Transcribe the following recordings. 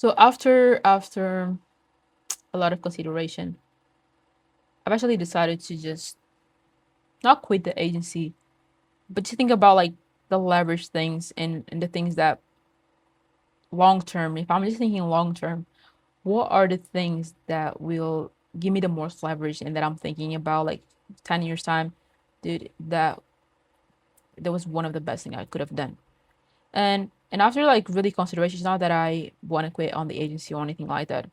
So after a lot of consideration, I've actually decided to just not quit the agency, but to think about like the leverage things and the things that long term, if I'm just thinking long term, what are the things that will give me the most leverage and that I'm thinking about like 10 years time, dude, that was one of the best things I could have done. And after like really consideration, it's not that I want to quit on the agency or anything like that,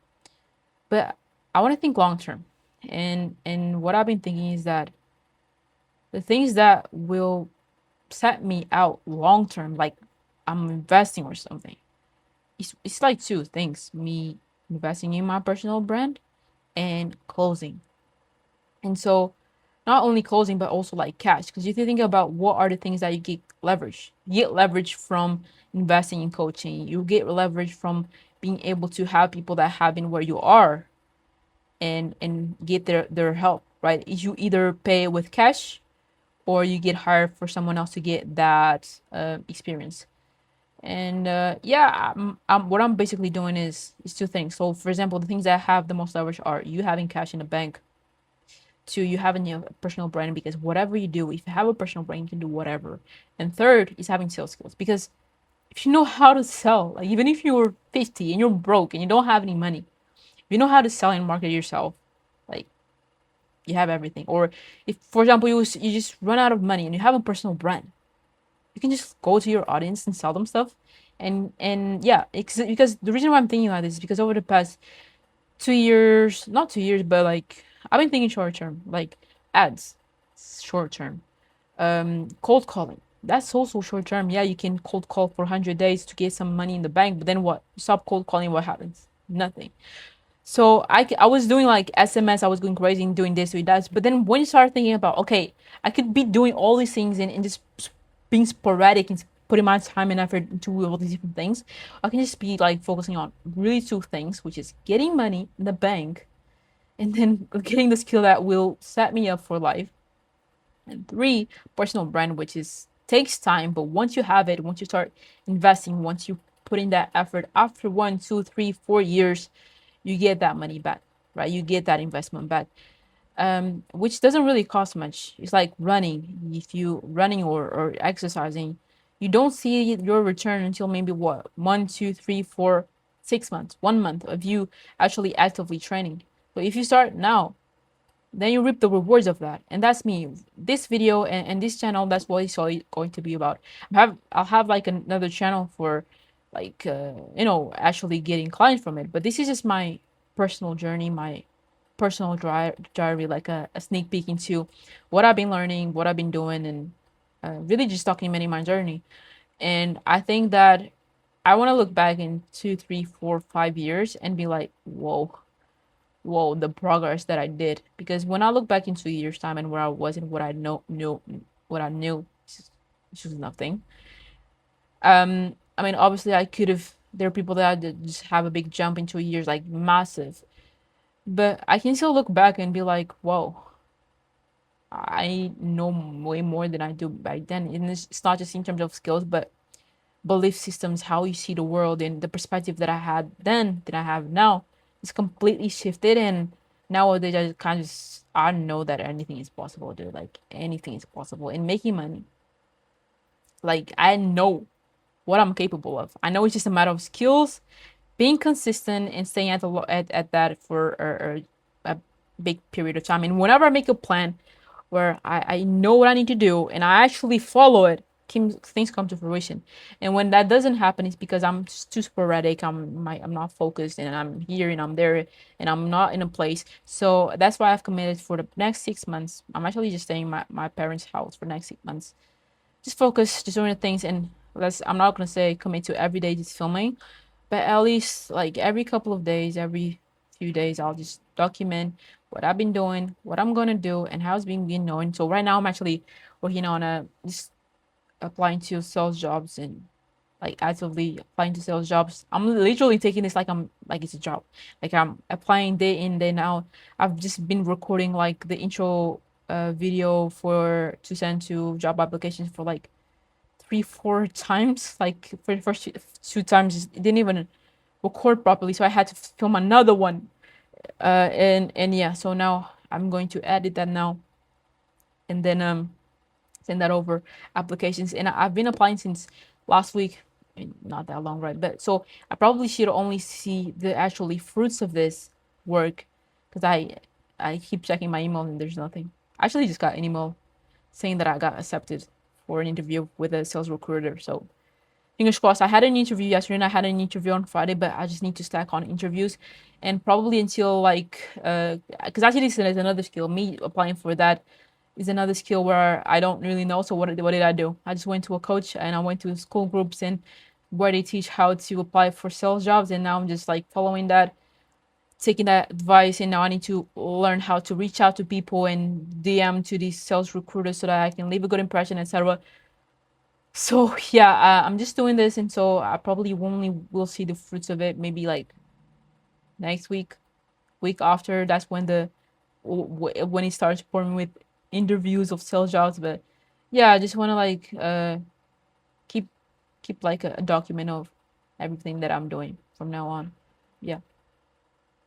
but I want to think long term. And what I've been thinking is that the things that will set me out long term, like I'm investing or something, it's like two things: me investing in my personal brand and closing. And so not only closing but also like cash, because if you think about what are the things that you get leverage from investing in coaching, you get leverage from being able to have people that have been where you are and get their help, right? You either pay with cash or you get hired for someone else to get that experience. And yeah, what I'm basically doing is two things. So for example, the things that have the most leverage are you having cash in the bank. Two, you having your personal brand, because whatever you do, if you have a personal brand, you can do whatever. And third is having sales skills, because if you know how to sell, like even if you're 50 and you're broke and you don't have any money, if you know how to sell and market yourself, like you have everything. Or if, for example, you just run out of money and you have a personal brand, you can just go to your audience and sell them stuff. And yeah, because the reason why I'm thinking about this is because over the past 2 years, not 2 years, but like I've been thinking short term, like ads, short term, cold calling. That's also short term. Yeah, you can cold call for 100 days to get some money in the bank, but then what? You stop cold calling, what happens? Nothing. So I was doing like SMS, I was going crazy and doing this, doing that. But then when you start thinking about, okay, I could be doing all these things and just being sporadic and putting my time and effort into all these different things, I can just be like focusing on really two things, which is getting money in the bank and then getting the skill that will set me up for life. And three, personal brand, which is takes time, but once you have it, once you start investing, once you put in that effort, after 1, 2, 3, 4 years, you get that money back, right? You get that investment back, which doesn't really cost much. It's like running. If you running or exercising, you don't see your return until maybe what 1, 2, 3, 4, 6 months, 1 month of you actually actively training. So if you start now, then you reap the rewards of that. And that's me. This video and this channel, that's what it's all going to be about. I'll have like another channel for like actually getting clients from it. But this is just my personal journey, my personal diary, like a sneak peek into what I've been learning, what I've been doing, and really just documenting my journey. And I think that I want to look back in 2, 3, 4, 5 years and be like, whoa, the progress that I did. Because when I look back in 2 years' time and where I was and what I what I knew, it's just nothing. I mean, obviously, I could have. There are people that just have a big jump in 2 years, like massive. But I can still look back and be like, whoa, I know way more than I do back then. And it's not just in terms of skills, but belief systems, how you see the world, and the perspective that I had then that I have now is completely shifted. And nowadays, I kind of I know that anything is possible, dude. Like anything is possible. And making money, like I know what I'm capable of. I know it's just a matter of skills, being consistent, and staying at that for a big period of time. And whenever I make a plan where I know what I need to do and I actually follow it, things come to fruition. And when that doesn't happen, it's because I'm just too sporadic. I'm not focused, and I'm here and I'm there, and I'm not in a place. So that's why I've committed for the next 6 months. I'm actually just staying in my parents' house for the next 6 months. Just focus, just doing the things, and I'm not gonna say commit to every day just filming, but at least like every couple of days, every few days, I'll just document what I've been doing, what I'm gonna do, and how it's being known. So right now, I'm actually working on just applying to sales jobs and like actively applying to sales jobs. I'm literally taking this like I'm like it's a job. Like I'm applying day in, day out. I've just been recording like the intro video for to send to job applications for like 3, 4 times. Like for the first two times, it didn't even record properly, so I had to film another one. And yeah, so now I'm going to edit that now, and then send that over applications. And I've been applying since last week, not that long, right? But so I probably should only see the actually fruits of this work, because I keep checking my email and there's nothing. I actually just got an email saying that I got accepted for an interview with a sales recruiter. So fingers crossed. I had an interview yesterday and I had an interview on Friday, but I just need to stack on interviews, and probably until like because actually this is another skill. Me applying for that is another skill where I don't really know. So what did I do? I just went to a coach and I went to school groups and where they teach how to apply for sales jobs, and now I'm just like following that, taking that advice, and now I need to learn how to reach out to people and DM to these sales recruiters so that I can leave a good impression, etc. So yeah, I'm just doing this, and so I probably only will see the fruits of it maybe like next week, week after. That's when when it starts pouring with interviews of sales jobs. But yeah, I just want to like keep keep like a document of everything that I'm doing from now on. Yeah.